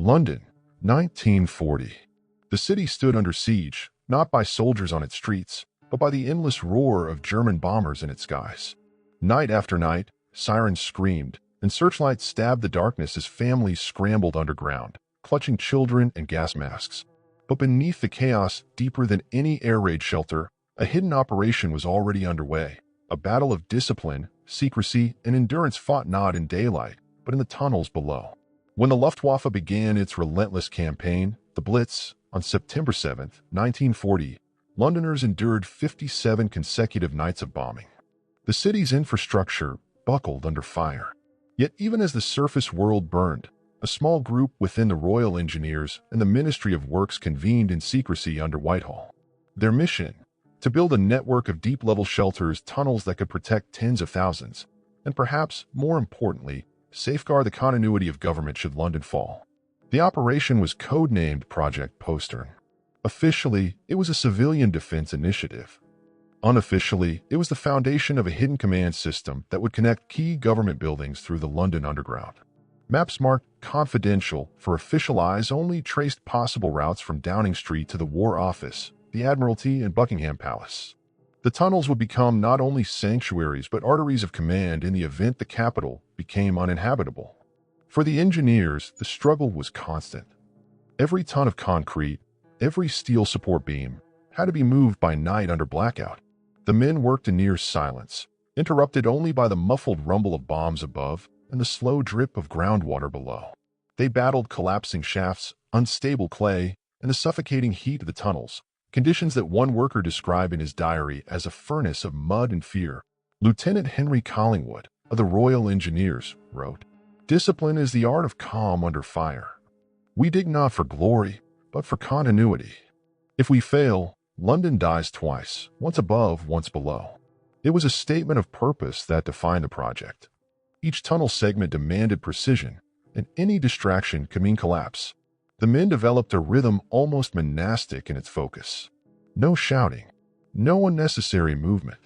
London, 1940. The city stood under siege, not by soldiers on its streets, but by the endless roar of German bombers in its skies. Night after night, sirens screamed, and searchlights stabbed the darkness as families scrambled underground, clutching children and gas masks. But beneath the chaos, deeper than any air raid shelter, a hidden operation was already underway. A battle of discipline, secrecy, and endurance fought not in daylight, but in the tunnels below. When the Luftwaffe began its relentless campaign, the Blitz, on September 7, 1940, Londoners endured 57 consecutive nights of bombing. The city's infrastructure buckled under fire. Yet even as the surface world burned, a small group within the Royal Engineers and the Ministry of Works convened in secrecy under Whitehall. Their mission? To build a network of deep-level shelters, tunnels that could protect tens of thousands, and perhaps, more importantly, safeguard the continuity of government should London fall. The operation was codenamed Project Postern. Officially, it was a civilian defense initiative. Unofficially, it was the foundation of a hidden command system that would connect key government buildings through the London Underground. Maps marked confidential for official eyes only traced possible routes from Downing Street to the War Office, the Admiralty, and Buckingham Palace. The tunnels would become not only sanctuaries but arteries of command in the event the capital became uninhabitable. For the engineers, the struggle was constant. Every ton of concrete, every steel support beam, had to be moved by night under blackout. The men worked in near silence, interrupted only by the muffled rumble of bombs above and the slow drip of groundwater below. They battled collapsing shafts, unstable clay, and the suffocating heat of the tunnels, conditions that one worker described in his diary as a furnace of mud and fear. Lieutenant Henry Collingwood, of the Royal Engineers, wrote, "Discipline is the art of calm under fire. We dig not for glory, but for continuity. If we fail, London dies twice, once above, once below." It was a statement of purpose that defined the project. Each tunnel segment demanded precision, and any distraction could mean collapse. The men developed a rhythm almost monastic in its focus. No shouting, no unnecessary movement.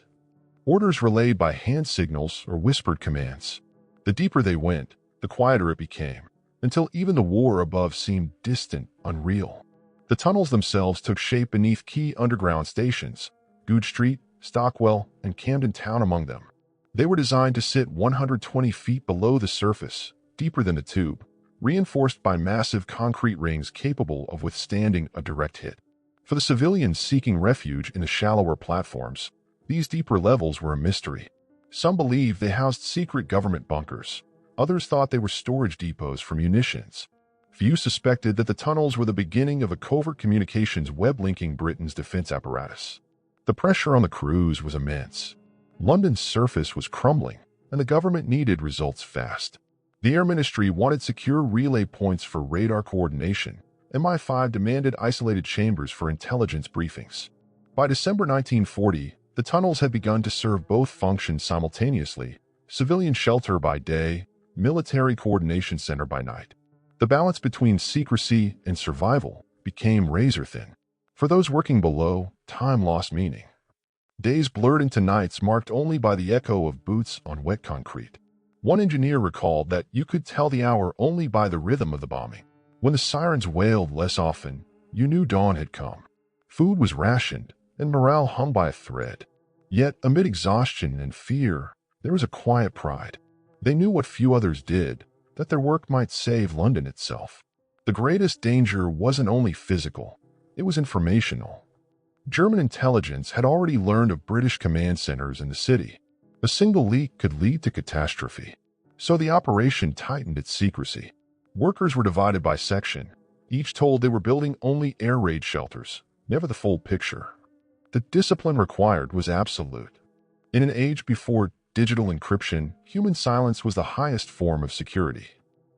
Orders relayed by hand signals or whispered commands. The deeper they went, the quieter it became, until even the war above seemed distant, unreal. The tunnels themselves took shape beneath key underground stations, Goodge Street, Stockwell, and Camden Town among them. They were designed to sit 120 feet below the surface, deeper than the tube, reinforced by massive concrete rings capable of withstanding a direct hit. For the civilians seeking refuge in the shallower platforms, these deeper levels were a mystery. Some believed they housed secret government bunkers. Others thought they were storage depots for munitions. Few suspected that the tunnels were the beginning of a covert communications web linking Britain's defense apparatus. The pressure on the crews was immense. London's surface was crumbling, and the government needed results fast. The Air Ministry wanted secure relay points for radar coordination. MI5 demanded isolated chambers for intelligence briefings. By December 1940, the tunnels had begun to serve both functions simultaneously: civilian shelter by day, military coordination center by night. The balance between secrecy and survival became razor-thin. For those working below, time lost meaning. Days blurred into nights marked only by the echo of boots on wet concrete. One engineer recalled that you could tell the hour only by the rhythm of the bombing. When the sirens wailed less often, you knew dawn had come. Food was rationed, and morale hung by a thread. Yet, amid exhaustion and fear, there was a quiet pride. They knew what few others did, that their work might save London itself. The greatest danger wasn't only physical, it was informational. German intelligence had already learned of British command centers in the city. A single leak could lead to catastrophe. So the operation tightened its secrecy. Workers were divided by section, each told they were building only air raid shelters, never the full picture. The discipline required was absolute. In an age before digital encryption, human silence was the highest form of security.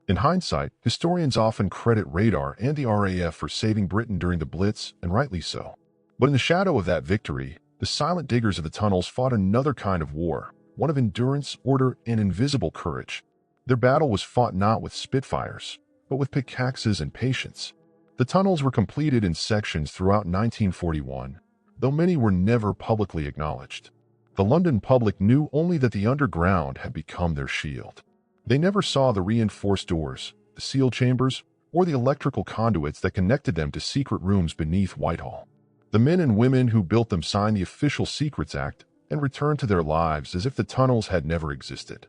In hindsight, historians often credit radar and the RAF for saving Britain during the Blitz, and rightly so. But in the shadow of that victory, the silent diggers of the tunnels fought another kind of war, one of endurance, order, and invisible courage. Their battle was fought not with Spitfires, but with pickaxes and patience. The tunnels were completed in sections throughout 1941, though many were never publicly acknowledged. The London public knew only that the underground had become their shield. They never saw the reinforced doors, the sealed chambers, or the electrical conduits that connected them to secret rooms beneath Whitehall. The men and women who built them signed the Official Secrets Act and returned to their lives as if the tunnels had never existed.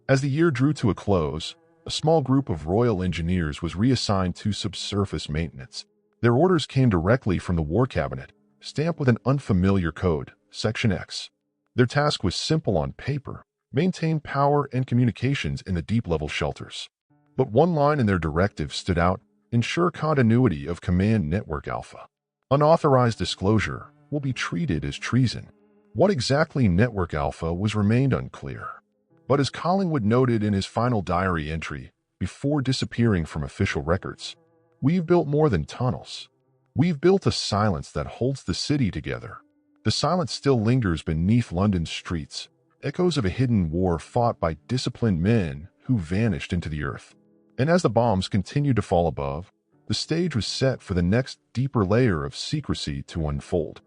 As the year drew to a close, a small group of Royal Engineers was reassigned to subsurface maintenance. Their orders came directly from the War Cabinet, stamped with an unfamiliar code, Section X. Their task was simple on paper: maintain power and communications in the deep-level shelters. But one line in their directive stood out: ensure continuity of Command Network Alpha. Unauthorized disclosure will be treated as treason. What exactly Network Alpha was remained unclear. But as Collingwood noted in his final diary entry, before disappearing from official records, "We've built more than tunnels. We've built a silence that holds the city together." The silence still lingers beneath London's streets, echoes of a hidden war fought by disciplined men who vanished into the earth. And as the bombs continued to fall above, the stage was set for the next deeper layer of secrecy to unfold.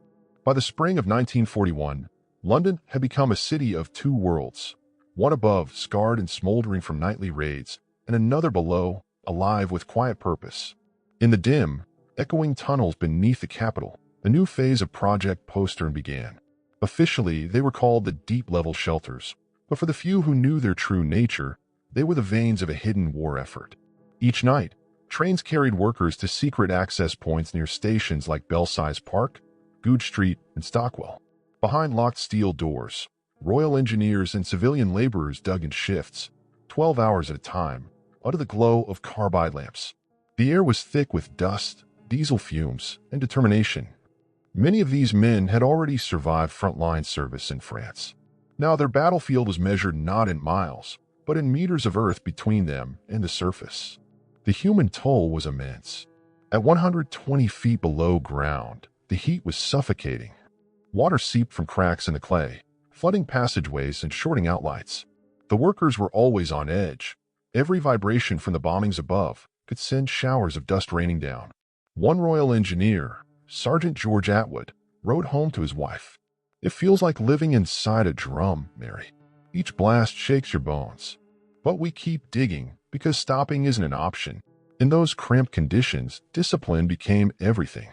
By the spring of 1941, London had become a city of two worlds, one above, scarred and smoldering from nightly raids, and another below, alive with quiet purpose. In the dim, echoing tunnels beneath the capital, a new phase of Project Postern began. Officially, they were called the deep-level shelters, but for the few who knew their true nature, they were the veins of a hidden war effort. Each night, trains carried workers to secret access points near stations like Belsize Park, Goodge Street, and Stockwell. Behind locked steel doors, Royal Engineers and civilian laborers dug in shifts, 12 hours at a time, under the glow of carbide lamps. The air was thick with dust, diesel fumes, and determination. Many of these men had already survived frontline service in France. Now their battlefield was measured not in miles, but in meters of earth between them and the surface. The human toll was immense. At 120 feet below ground, the heat was suffocating. Water seeped from cracks in the clay, flooding passageways and shorting out lights. The workers were always on edge. Every vibration from the bombings above could send showers of dust raining down. One Royal Engineer, Sergeant George Atwood, wrote home to his wife, "It feels like living inside a drum, Mary. Each blast shakes your bones. But we keep digging because stopping isn't an option." In those cramped conditions, discipline became everything.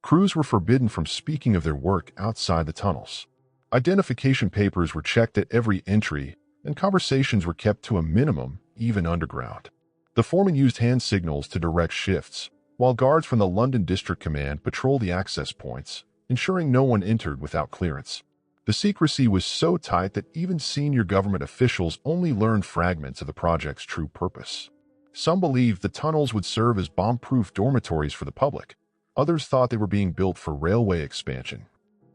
Crews were forbidden from speaking of their work outside the tunnels. Identification papers were checked at every entry, and conversations were kept to a minimum, even underground. The foreman used hand signals to direct shifts, while guards from the London District Command patrolled the access points, ensuring no one entered without clearance. The secrecy was so tight that even senior government officials only learned fragments of the project's true purpose. Some believed the tunnels would serve as bomb-proof dormitories for the public. Others thought they were being built for railway expansion.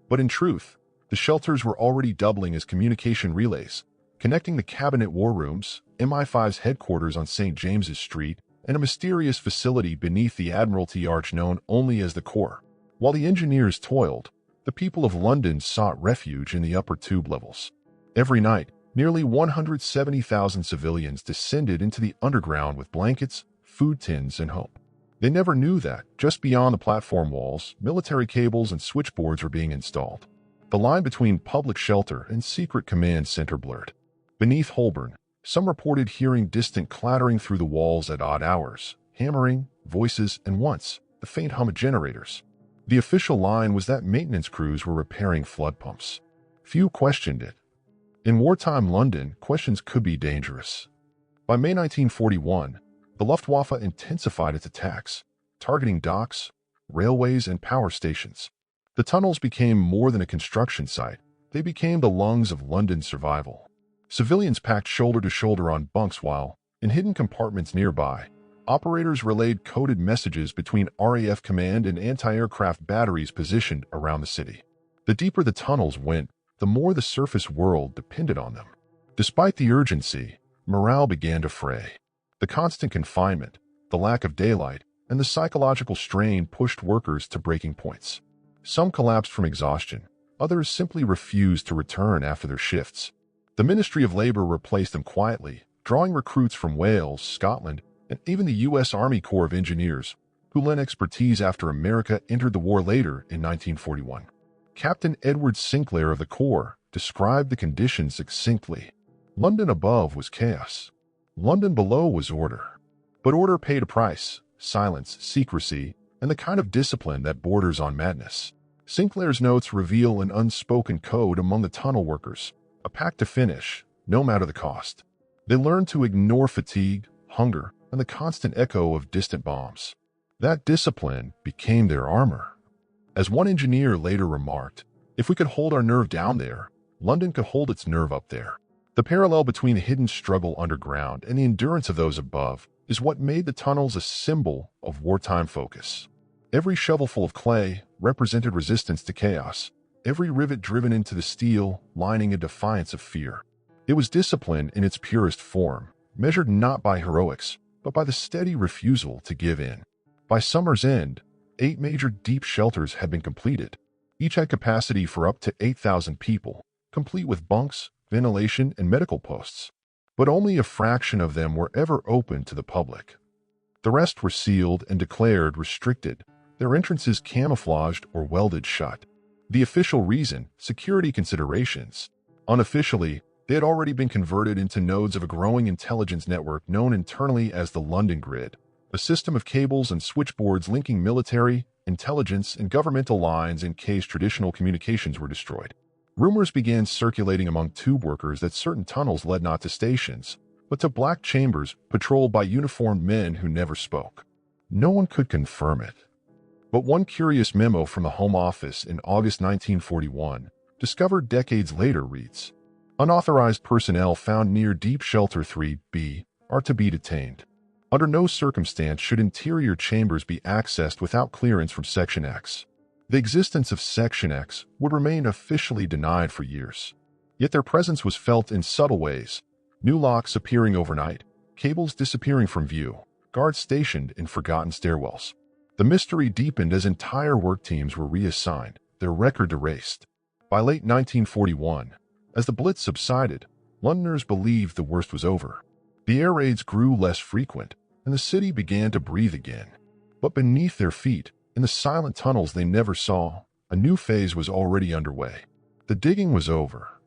But in truth, the shelters were already doubling as communication relays, connecting the cabinet war rooms, MI5's headquarters on St. James's Street, and a mysterious facility beneath the Admiralty Arch known only as the Core. While the engineers toiled, the people of London sought refuge in the upper tube levels. Every night, nearly 170,000 civilians descended into the underground with blankets, food tins, and hope. They never knew that, just beyond the platform walls, military cables and switchboards were being installed. The line between public shelter and secret command center blurred. Beneath Holborn, some reported hearing distant clattering through the walls at odd hours, hammering, voices, and once, the faint hum of generators. The official line was that maintenance crews were repairing flood pumps. Few questioned it. In wartime London, questions could be dangerous. By May 1941, the Luftwaffe intensified its attacks, targeting docks, railways, and power stations. The tunnels became more than a construction site. They became the lungs of London's survival. Civilians packed shoulder to shoulder on bunks while, in hidden compartments nearby, operators relayed coded messages between RAF command and anti-aircraft batteries positioned around the city. The deeper the tunnels went, the more the surface world depended on them. Despite the urgency, morale began to fray. The constant confinement, the lack of daylight, and the psychological strain pushed workers to breaking points. Some collapsed from exhaustion, others simply refused to return after their shifts. The Ministry of Labor replaced them quietly, drawing recruits from Wales, Scotland, and even the U.S. Army Corps of Engineers, who lent expertise after America entered the war later in 1941. Captain Edward Sinclair of the Corps described the conditions succinctly. London above was chaos. London below was order. But order paid a price: silence, secrecy, and the kind of discipline that borders on madness. Sinclair's notes reveal an unspoken code among the tunnel workers, a pact to finish, no matter the cost. They learned to ignore fatigue, hunger, and the constant echo of distant bombs. That discipline became their armor. As one engineer later remarked, if we could hold our nerve down there, London could hold its nerve up there. The parallel between the hidden struggle underground and the endurance of those above is what made the tunnels a symbol of wartime focus. Every shovelful of clay represented resistance to chaos, every rivet driven into the steel lining a defiance of fear. It was discipline in its purest form, measured not by heroics, but by the steady refusal to give in. By summer's end, 8 major deep shelters had been completed. Each had capacity for up to 8,000 people, complete with bunks, ventilation, and medical posts. But only a fraction of them were ever open to the public. The rest were sealed and declared restricted, their entrances camouflaged or welded shut. The official reason, security considerations. Unofficially, they had already been converted into nodes of a growing intelligence network known internally as the London Grid, a system of cables and switchboards linking military, intelligence, and governmental lines in case traditional communications were destroyed. Rumors began circulating among tube workers that certain tunnels led not to stations, but to black chambers patrolled by uniformed men who never spoke. No one could confirm it. But one curious memo from the Home Office in August 1941, discovered decades later, reads, "Unauthorized personnel found near Deep Shelter 3B are to be detained. Under no circumstance should interior chambers be accessed without clearance from Section X." The existence of Section X would remain officially denied for years. Yet their presence was felt in subtle ways, new locks appearing overnight, cables disappearing from view, guards stationed in forgotten stairwells. The mystery deepened as entire work teams were reassigned, their record erased. By late 1941, as the Blitz subsided, Londoners believed the worst was over. The air raids grew less frequent, and the city began to breathe again. But beneath their feet, in the silent tunnels they never saw, a new phase was already underway. The digging was over.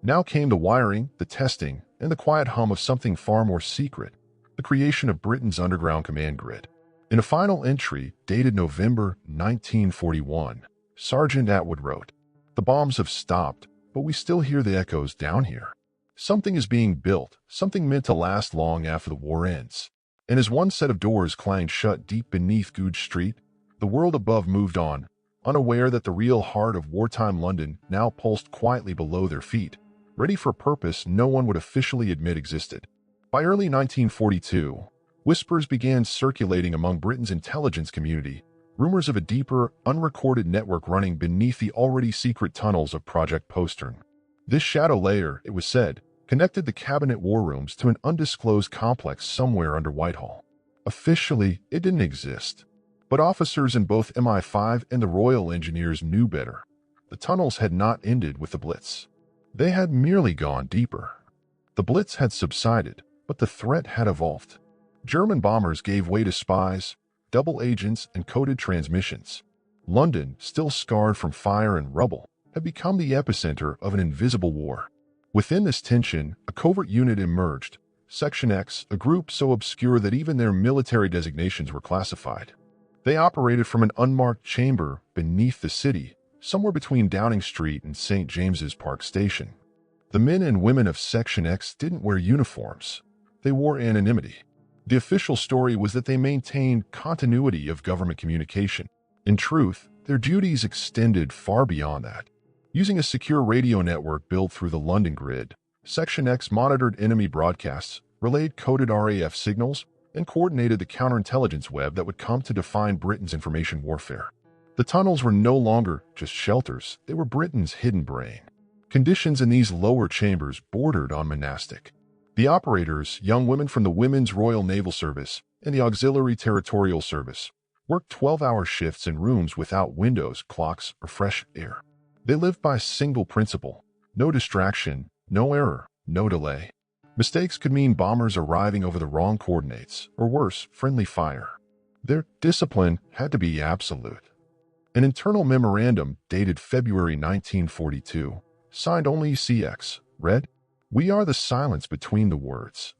Now came the wiring, the testing, and the quiet hum of something far more secret, the creation of Britain's underground command grid. In a final entry dated November 1941, Sergeant Atwood wrote, "The bombs have stopped, but we still hear the echoes down here. Something is being built, something meant to last long after the war ends." And as one set of doors clanged shut deep beneath Goodge Street, the world above moved on, unaware that the real heart of wartime London now pulsed quietly below their feet, ready for a purpose no one would officially admit existed. By early 1942, whispers began circulating among Britain's intelligence community, rumors of a deeper, unrecorded network running beneath the already secret tunnels of Project Postern. This shadow layer, it was said, connected the cabinet war rooms to an undisclosed complex somewhere under Whitehall. Officially, it didn't exist. But officers in both MI5 and the Royal Engineers knew better. The tunnels had not ended with the Blitz. They had merely gone deeper. The Blitz had subsided, but the threat had evolved. German bombers gave way to spies, double agents, and coded transmissions. London, still scarred from fire and rubble, had become the epicenter of an invisible war. Within this tension, a covert unit emerged, Section X, a group so obscure that even their military designations were classified. They operated from an unmarked chamber beneath the city, somewhere between Downing Street and St. James's Park Station. The men and women of Section X didn't wear uniforms. They wore anonymity. The official story was that they maintained continuity of government communication. In truth, their duties extended far beyond that. Using a secure radio network built through the London Grid, Section X monitored enemy broadcasts, relayed coded RAF signals, and coordinated the counterintelligence web that would come to define Britain's information warfare. The tunnels were no longer just shelters, they were Britain's hidden brain. Conditions in these lower chambers bordered on monastic. The operators, young women from the Women's Royal Naval Service and the Auxiliary Territorial Service, worked 12-hour shifts in rooms without windows, clocks, or fresh air. They lived by a single principle: no distraction, no error, no delay. Mistakes could mean bombers arriving over the wrong coordinates, or worse, friendly fire. Their discipline had to be absolute. An internal memorandum dated February 1942, signed only CX, read, "We are the silence between the words.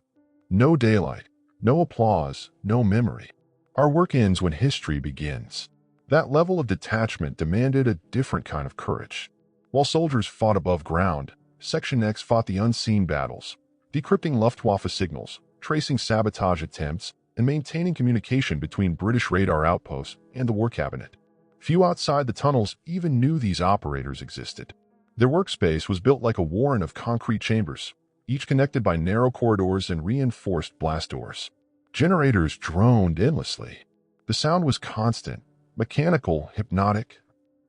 No daylight, no applause, no memory. Our work ends when history begins. That level of detachment demanded a different kind of courage. While soldiers fought above ground, Section X fought the unseen battles, decrypting Luftwaffe signals, tracing sabotage attempts, and maintaining communication between British radar outposts and the War Cabinet. Few outside the tunnels even knew these operators existed. Their workspace was built like a warren of concrete chambers, each connected by narrow corridors and reinforced blast doors. Generators droned endlessly. The sound was constant, mechanical, hypnotic.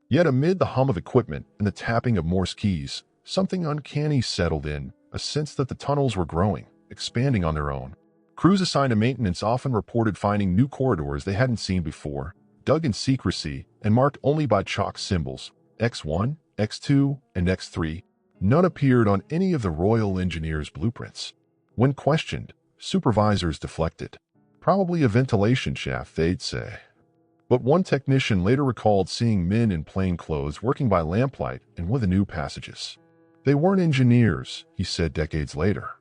Yet amid the hum of equipment and the tapping of Morse keys, something uncanny settled in, a sense that the tunnels were growing, expanding on their own. Crews assigned to maintenance often reported finding new corridors they hadn't seen before, dug in secrecy and marked only by chalk symbols, X1, X2, and X3. None appeared on any of the Royal Engineers' blueprints. When questioned, supervisors deflected. Probably a ventilation shaft, they'd say. But one technician later recalled seeing men in plain clothes working by lamplight in one of the new passages. They weren't engineers, he said decades later.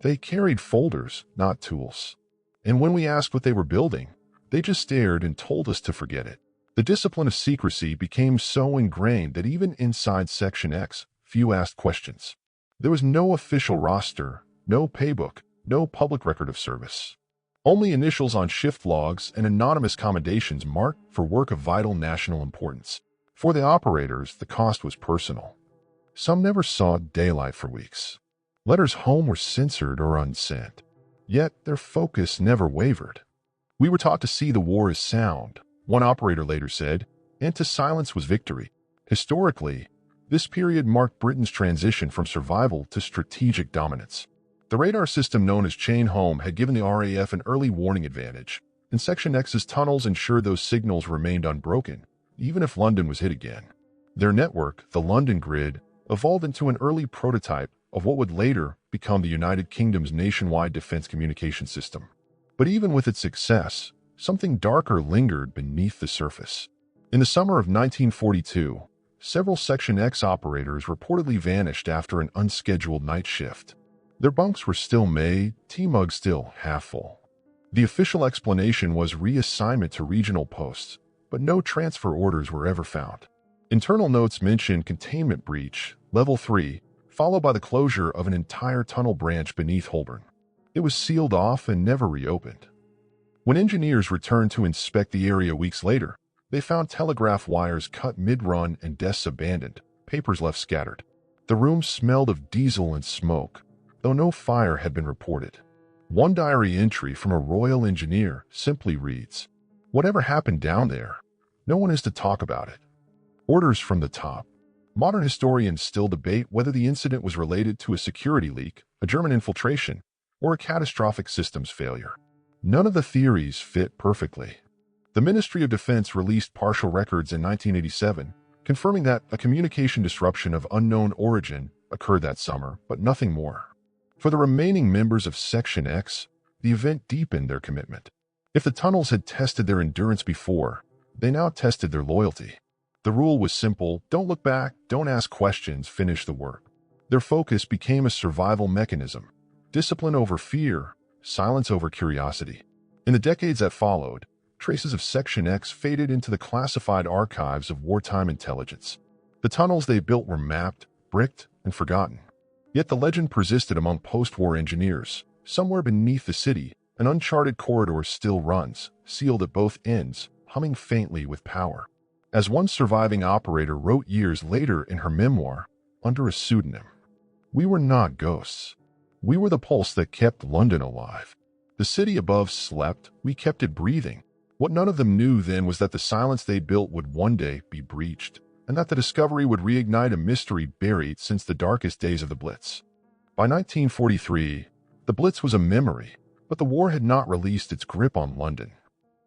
They carried folders, not tools. And when we asked what they were building, they just stared and told us to forget it. The discipline of secrecy became so ingrained that even inside Section X, few asked questions. There was no official roster, no paybook, no public record of service. Only initials on shift logs and anonymous commendations marked for work of vital national importance. For the operators, the cost was personal. Some never saw daylight for weeks. Letters home were censored or unsent. Yet their focus never wavered. We were taught to see the war as sound, one operator later said, and to silence was victory. Historically, this period marked Britain's transition from survival to strategic dominance. The radar system known as Chain Home had given the RAF an early warning advantage, and Section X's tunnels ensured those signals remained unbroken, even if London was hit again. Their network, the London Grid, evolved into an early prototype of what would later become the United Kingdom's nationwide defense communication system. But even with its success, something darker lingered beneath the surface. In the summer of 1942, several Section X operators reportedly vanished after an unscheduled night shift. Their bunks were still made, tea mugs still half full. The official explanation was reassignment to regional posts, but no transfer orders were ever found. Internal notes mentioned containment breach, level 3, followed by the closure of an entire tunnel branch beneath Holborn. It was sealed off and never reopened. When engineers returned to inspect the area weeks later, they found telegraph wires cut mid-run and desks abandoned, papers left scattered. The room smelled of diesel and smoke, though no fire had been reported. One diary entry from a Royal Engineer simply reads, "Whatever happened down there, no one is to talk about it." Orders from the top. Modern historians still debate whether the incident was related to a security leak, a German infiltration, or a catastrophic systems failure. None of the theories fit perfectly. The Ministry of Defense released partial records in 1987, confirming that a communication disruption of unknown origin occurred that summer, but nothing more. For the remaining members of Section X, the event deepened their commitment. If the tunnels had tested their endurance before, they now tested their loyalty. The rule was simple: don't look back, don't ask questions, finish the work. Their focus became a survival mechanism: discipline over fear, silence over curiosity. In the decades that followed, traces of Section X faded into the classified archives of wartime intelligence. The tunnels they built were mapped, bricked, and forgotten. Yet the legend persisted among post-war engineers. Somewhere beneath the city, an uncharted corridor still runs, sealed at both ends, humming faintly with power. As one surviving operator wrote years later in her memoir, under a pseudonym, "We were not ghosts. We were the pulse that kept London alive. The city above slept, we kept it breathing." What none of them knew then was that the silence they built would one day be breached, and that the discovery would reignite a mystery buried since the darkest days of the Blitz. By 1943, the Blitz was a memory, but the war had not released its grip on London.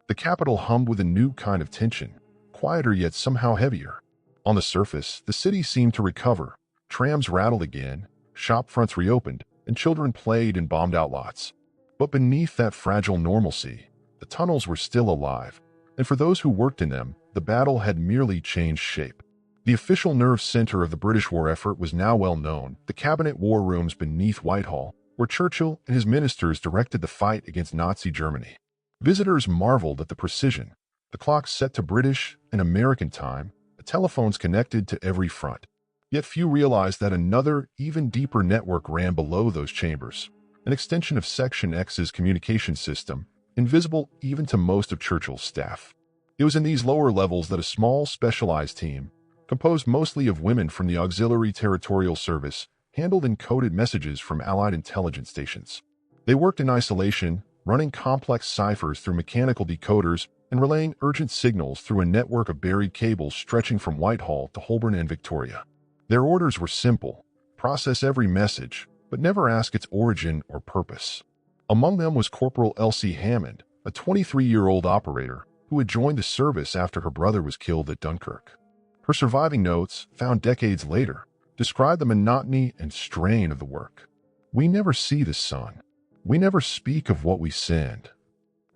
The capital hummed with a new kind of tension, quieter yet somehow heavier. On the surface, the city seemed to recover. Trams rattled again, shop fronts reopened, and children played in bombed-out lots. But beneath that fragile normalcy, the tunnels were still alive, and for those who worked in them, the battle had merely changed shape. The official nerve center of the British war effort was now well known: the cabinet war rooms beneath Whitehall, where Churchill and his ministers directed the fight against Nazi Germany. Visitors marveled at the precision. The clocks set to British and American time, the telephones connected to every front. Yet few realized that another, even deeper network ran below those chambers, an extension of Section X's communication system, invisible even to most of Churchill's staff. It was in these lower levels that a small, specialized team, composed mostly of women from the Auxiliary Territorial Service, handled encoded messages from Allied intelligence stations. They worked in isolation, running complex ciphers through mechanical decoders and relaying urgent signals through a network of buried cables stretching from Whitehall to Holborn and Victoria. Their orders were simple: process every message, but never ask its origin or purpose. Among them was Corporal Elsie Hammond, a 23-year-old operator who had joined the service after her brother was killed at Dunkirk. Her surviving notes, found decades later, describe the monotony and strain of the work. "We never see the sun. We never speak of what we send.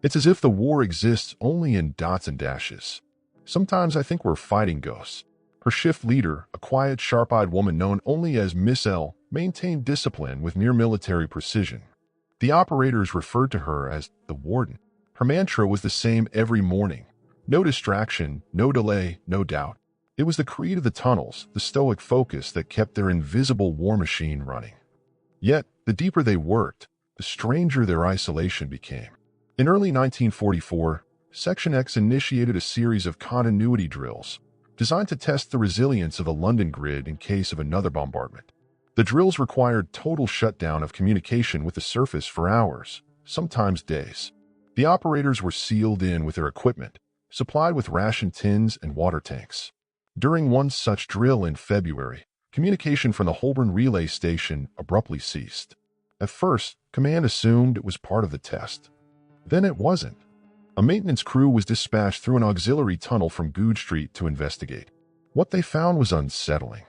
It's as if the war exists only in dots and dashes. Sometimes I think we're fighting ghosts." Her shift leader, a quiet, sharp-eyed woman known only as Miss L, maintained discipline with near-military precision. The operators referred to her as the Warden. Her mantra was the same every morning: no distraction, no delay, no doubt. It was the creed of the tunnels, the stoic focus that kept their invisible war machine running. Yet, the deeper they worked, the stranger their isolation became. In early 1944, Section X initiated a series of continuity drills, designed to test the resilience of the London grid in case of another bombardment. The drills required total shutdown of communication with the surface for hours, sometimes days. The operators were sealed in with their equipment, supplied with ration tins and water tanks. During one such drill in February, communication from the Holborn relay station abruptly ceased. At first, command assumed it was part of the test. Then it wasn't. A maintenance crew was dispatched through an auxiliary tunnel from Goode Street to investigate. What they found was unsettling.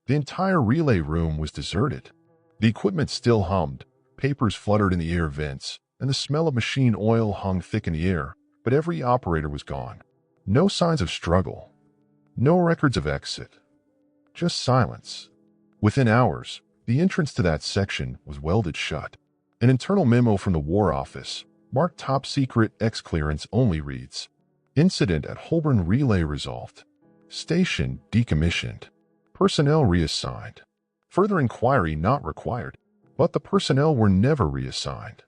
The entire relay room was deserted. The equipment still hummed, papers fluttered in the air vents, and the smell of machine oil hung thick in the air, but every operator was gone. No signs of struggle. No records of exit. Just silence. Within hours, the entrance to that section was welded shut. An internal memo from the War Office, marked Top Secret X Clearance only, reads: "Incident at Holborn Relay resolved. Station decommissioned. Personnel reassigned. Further inquiry not required." But the personnel were never reassigned.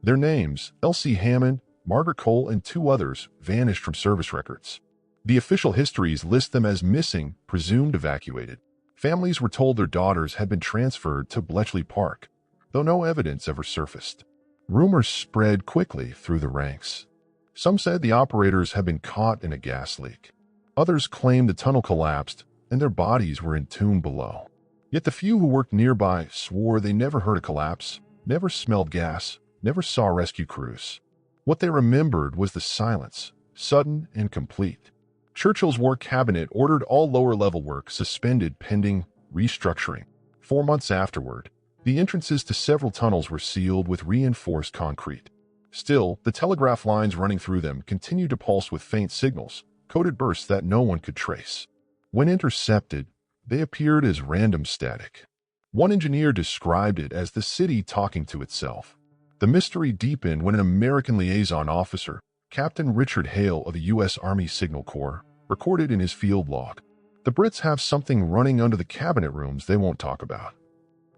Their names, Elsie Hammond, Margaret Cole, and two others, vanished from service records. The official histories list them as missing, presumed evacuated. Families were told their daughters had been transferred to Bletchley Park, though no evidence ever surfaced. Rumors spread quickly through the ranks. Some said the operators had been caught in a gas leak. Others claimed the tunnel collapsed and their bodies were entombed below. Yet the few who worked nearby swore they never heard a collapse, never smelled gas, never saw rescue crews. What they remembered was the silence, sudden and complete. Churchill's War Cabinet ordered all lower-level work suspended pending restructuring. 4 months afterward, the entrances to several tunnels were sealed with reinforced concrete. Still, the telegraph lines running through them continued to pulse with faint signals, coded bursts that no one could trace. When intercepted, they appeared as random static. One engineer described it as the city talking to itself. The mystery deepened when an American liaison officer, Captain Richard Hale of the U.S. Army Signal Corps, recorded in his field log: "The Brits have something running under the cabinet rooms they won't talk about.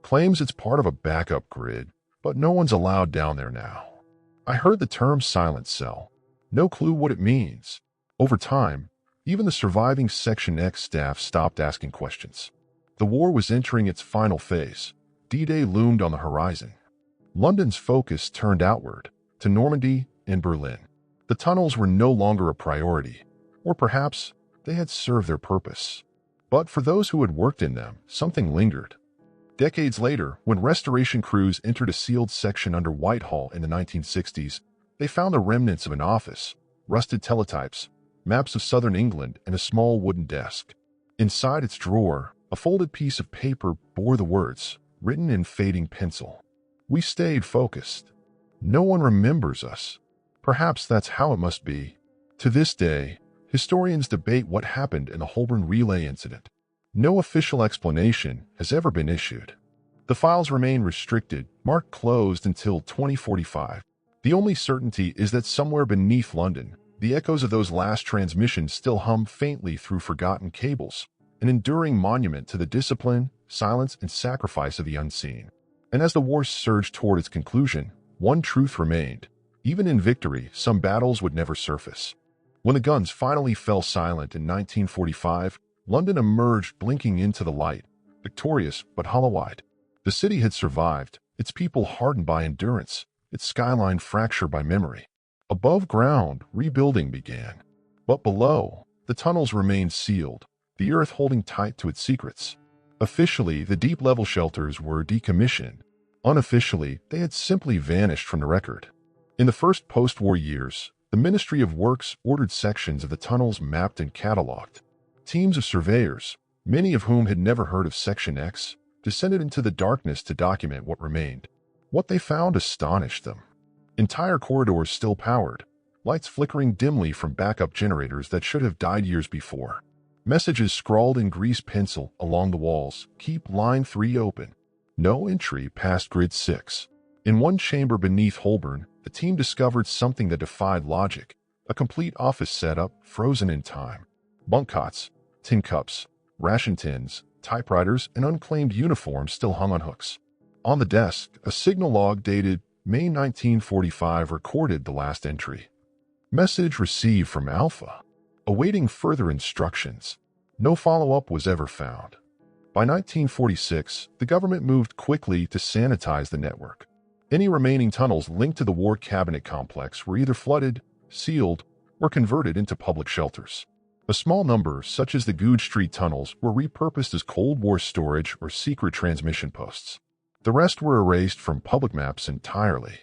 Claims it's part of a backup grid, but no one's allowed down there now." I heard the term silent cell. No clue what it means. Over time, even the surviving Section X staff stopped asking questions. The war was entering its final phase. D-Day loomed on the horizon. London's focus turned outward, to Normandy and Berlin. The tunnels were no longer a priority, or perhaps they had served their purpose. But for those who had worked in them, something lingered. Decades later, when restoration crews entered a sealed section under Whitehall in the 1960s, they found the remnants of an office, rusted teletypes, maps of southern England, and a small wooden desk. Inside its drawer, a folded piece of paper bore the words, written in fading pencil: "We stayed focused. No one remembers us." Perhaps that's how it must be. To this day, historians debate what happened in the Holborn relay incident. No official explanation has ever been issued. The files remain restricted, marked closed until 2045. The only certainty is that somewhere beneath London, the echoes of those last transmissions still hum faintly through forgotten cables, an enduring monument to the discipline, silence, and sacrifice of the unseen. And as the war surged toward its conclusion, one truth remained. Even in victory, some battles would never surface. When the guns finally fell silent in 1945, London emerged blinking into the light, victorious but hollow-eyed. The city had survived, its people hardened by endurance, its skyline fractured by memory. Above ground, rebuilding began. But below, the tunnels remained sealed, the earth holding tight to its secrets. Officially, the deep-level shelters were decommissioned. Unofficially, they had simply vanished from the record. In the first post-war years, the Ministry of Works ordered sections of the tunnels mapped and catalogued. Teams of surveyors, many of whom had never heard of Section X, descended into the darkness to document what remained. What they found astonished them. Entire corridors still powered, lights flickering dimly from backup generators that should have died years before. Messages scrawled in grease pencil along the walls: keep line 3 open. No entry past grid 6. In one chamber beneath Holborn, the team discovered something that defied logic: a complete office setup frozen in time. Bunk cots, tin cups, ration tins, typewriters, and unclaimed uniforms still hung on hooks. On the desk, a signal log dated May 1945 recorded the last entry. Message received from Alpha. Awaiting further instructions. No follow-up was ever found. By 1946, the government moved quickly to sanitize the network. Any remaining tunnels linked to the War Cabinet complex were either flooded, sealed, or converted into public shelters. A small number, such as the Goodge Street tunnels, were repurposed as Cold War storage or secret transmission posts. The rest were erased from public maps entirely.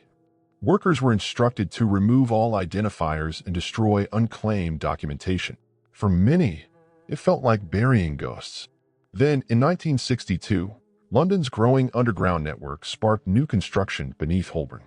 Workers were instructed to remove all identifiers and destroy unclaimed documentation. For many, it felt like burying ghosts. Then, in 1962, London's growing underground network sparked new construction beneath Holborn.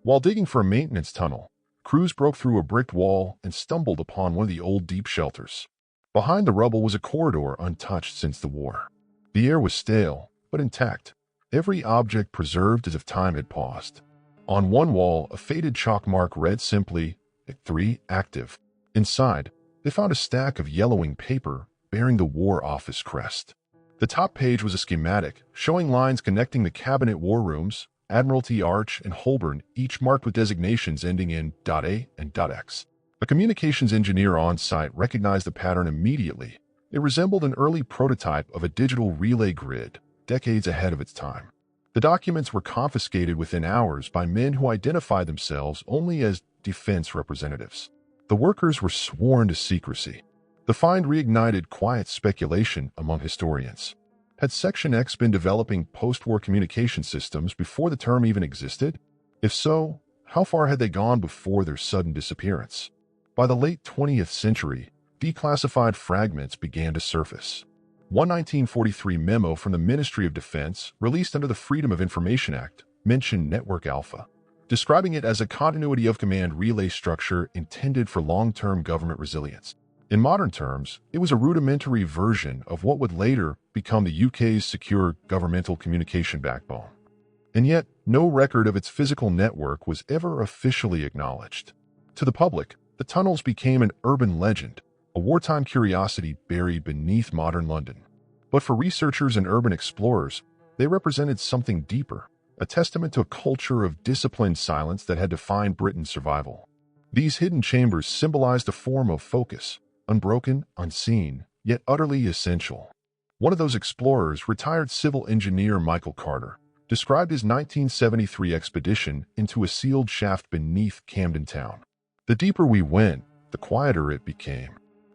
While digging for a maintenance tunnel, crews broke through a bricked wall and stumbled upon one of the old deep shelters. Behind the rubble was a corridor untouched since the war. The air was stale, but intact, every object preserved as if time had paused. On one wall, a faded chalk mark read simply, Act 3 active. Inside, they found a stack of yellowing paper bearing the War Office crest. The top page was a schematic, showing lines connecting the Cabinet War Rooms, Admiralty Arch, and Holborn, each marked with designations ending in .A and .X. A communications engineer on site recognized the pattern immediately. It resembled an early prototype of a digital relay grid, decades ahead of its time. The documents were confiscated within hours by men who identified themselves only as defense representatives. The workers were sworn to secrecy. The find reignited quiet speculation among historians. Had Section X been developing post-war communication systems before the term even existed? If so, how far had they gone before their sudden disappearance? By the late 20th century, declassified fragments began to surface. One 1943 memo from the Ministry of Defense, released under the Freedom of Information Act, mentioned Network Alpha, describing it as a continuity of command relay structure intended for long-term government resilience. In modern terms, it was a rudimentary version of what would later become the UK's secure governmental communication backbone. And yet, no record of its physical network was ever officially acknowledged. To the public, the tunnels became an urban legend, a wartime curiosity buried beneath modern London. But for researchers and urban explorers, they represented something deeper, a testament to a culture of disciplined silence that had defined Britain's survival. These hidden chambers symbolized a form of focus, unbroken, unseen, yet utterly essential. One of those explorers, retired civil engineer Michael Carter, described his 1973 expedition into a sealed shaft beneath Camden Town. The deeper we went, the quieter it became.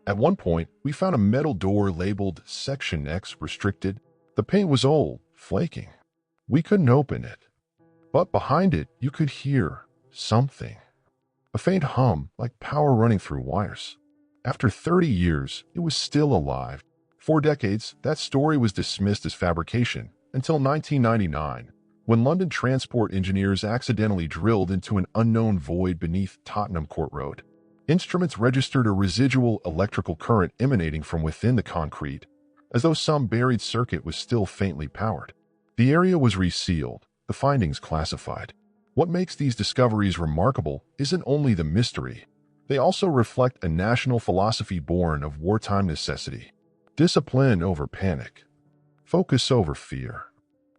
At one point, we found a metal door labeled Section X Restricted. The paint was old, flaking. We couldn't open it. But behind it, you could hear something. A faint hum, like power running through wires. After 30 years, it was still alive. For decades, that story was dismissed as fabrication, until 1999, when London transport engineers accidentally drilled into an unknown void beneath Tottenham Court Road. Instruments registered a residual electrical current emanating from within the concrete, as though some buried circuit was still faintly powered. The area was resealed, the findings classified. What makes these discoveries remarkable isn't only the mystery. They also reflect a national philosophy born of wartime necessity. Discipline over panic. Focus over fear.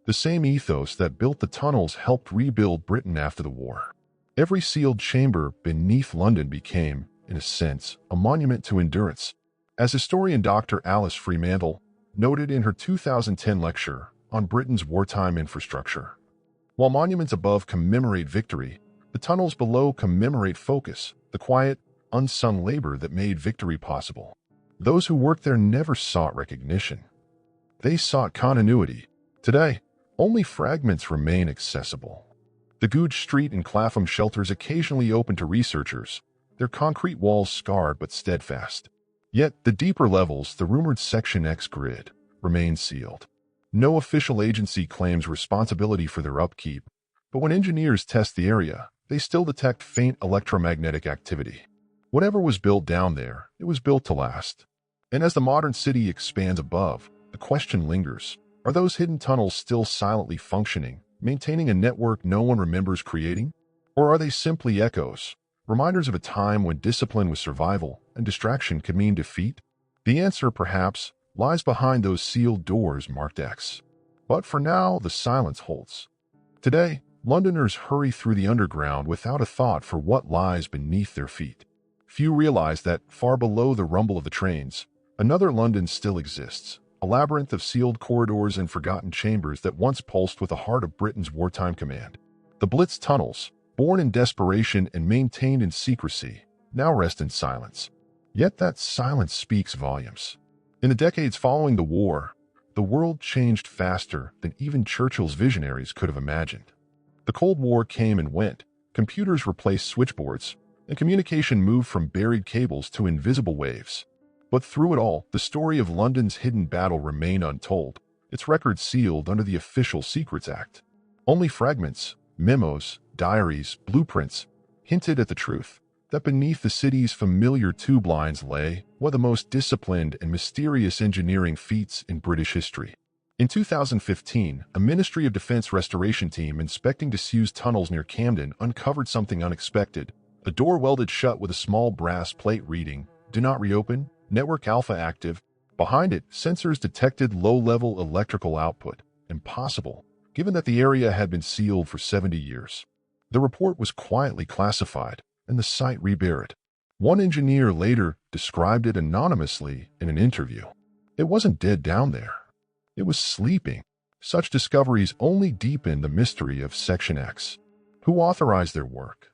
The same ethos that built the tunnels helped rebuild Britain after the war. Every sealed chamber beneath London became, in a sense, a monument to endurance. As historian Dr. Alice Fremantle noted in her 2010 lecture on Britain's wartime infrastructure, while monuments above commemorate victory, the tunnels below commemorate focus, the quiet, unsung labor that made victory possible. Those who worked there never sought recognition. They sought continuity. Today, only fragments remain accessible. The Goodge Street and Clapham shelters occasionally open to researchers, their concrete walls scarred but steadfast. Yet, the deeper levels, the rumored Section X grid, remain sealed. No official agency claims responsibility for their upkeep, but when engineers test the area, they still detect faint electromagnetic activity. Whatever was built down there, it was built to last. And as the modern city expands above, the question lingers: are those hidden tunnels still silently functioning, maintaining a network no one remembers creating? Or are they simply echoes, reminders of a time when discipline was survival and distraction could mean defeat? The answer, perhaps, lies behind those sealed doors marked X. But for now, the silence holds. Today, Londoners hurry through the underground without a thought for what lies beneath their feet. Few realize that, far below the rumble of the trains, another London still exists, a labyrinth of sealed corridors and forgotten chambers that once pulsed with the heart of Britain's wartime command. The Blitz tunnels, born in desperation and maintained in secrecy, now rest in silence. Yet that silence speaks volumes. In the decades following the war, the world changed faster than even Churchill's visionaries could have imagined. The Cold War came and went, computers replaced switchboards, and communication moved from buried cables to invisible waves. But through it all, the story of London's hidden battle remained untold, its records sealed under the Official Secrets Act. Only fragments, memos, diaries, blueprints hinted at the truth that beneath the city's familiar tube lines lay one of the most disciplined and mysterious engineering feats in British history. In 2015, a Ministry of Defense restoration team inspecting disused tunnels near Camden uncovered something unexpected: a door welded shut with a small brass plate reading, "Do not reopen, Network Alpha active." Behind it, sensors detected low-level electrical output. Impossible, given that the area had been sealed for 70 years. The report was quietly classified, and the site reburied. One engineer later described it anonymously in an interview. It wasn't dead down there. It was sleeping. Such discoveries only deepen the mystery of Section X. Who authorized their work?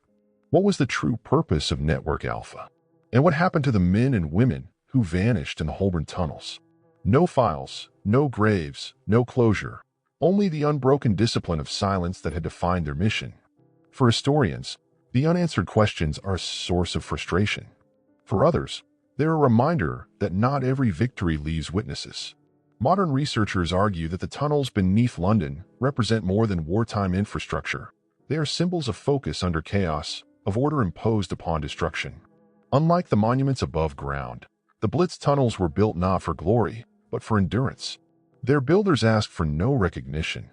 What was the true purpose of Network Alpha? And what happened to the men and women who vanished in the Holborn tunnels? No files, no graves, no closure, only the unbroken discipline of silence that had defined their mission. For historians, the unanswered questions are a source of frustration. For others, they're a reminder that not every victory leaves witnesses. Modern researchers argue that the tunnels beneath London represent more than wartime infrastructure. They are symbols of focus under chaos, of order imposed upon destruction. Unlike the monuments above ground, the Blitz tunnels were built not for glory, but for endurance. Their builders asked for no recognition.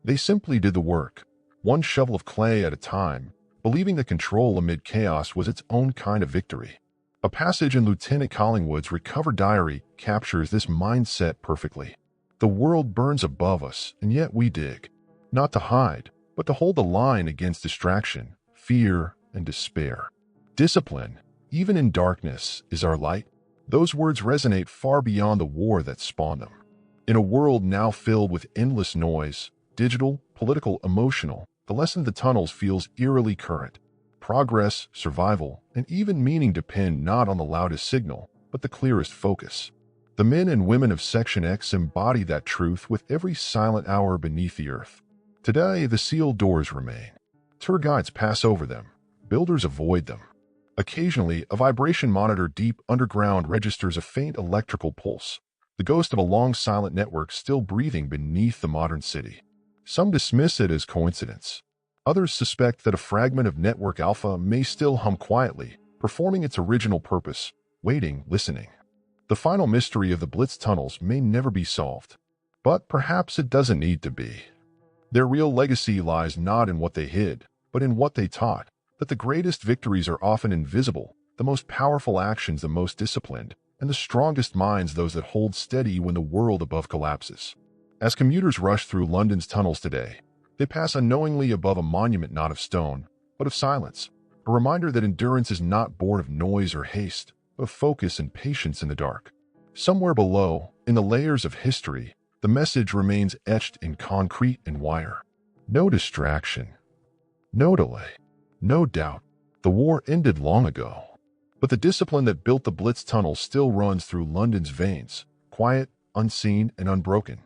They simply did the work, one shovel of clay at a time, believing that control amid chaos was its own kind of victory. A passage in Lieutenant Collingwood's recovered diary captures this mindset perfectly. The world burns above us, and yet we dig, not to hide, but to hold the line against distraction, fear, and despair. Discipline, even in darkness, is our light. Those words resonate far beyond the war that spawned them. In a world now filled with endless noise, digital, political, emotional, the lesson of the tunnels feels eerily current. Progress, survival, and even meaning depend not on the loudest signal, but the clearest focus. The men and women of Section X embody that truth with every silent hour beneath the earth. Today, the sealed doors remain. Tour guides pass over them. Builders avoid them. Occasionally, a vibration monitor deep underground registers a faint electrical pulse, the ghost of a long silent network still breathing beneath the modern city. Some dismiss it as coincidence. Others suspect that a fragment of Network Alpha may still hum quietly, performing its original purpose, waiting, listening. The final mystery of the Blitz tunnels may never be solved, but perhaps it doesn't need to be. Their real legacy lies not in what they hid, but in what they taught, that the greatest victories are often invisible, the most powerful actions the most disciplined, and the strongest minds those that hold steady when the world above collapses. As commuters rush through London's tunnels today, they pass unknowingly above a monument not of stone, but of silence, a reminder that endurance is not born of noise or haste, but of focus and patience in the dark. Somewhere below, in the layers of history, the message remains etched in concrete and wire. No distraction. No delay. No doubt. The war ended long ago. But the discipline that built the Blitz tunnel still runs through London's veins, quiet, unseen, and unbroken.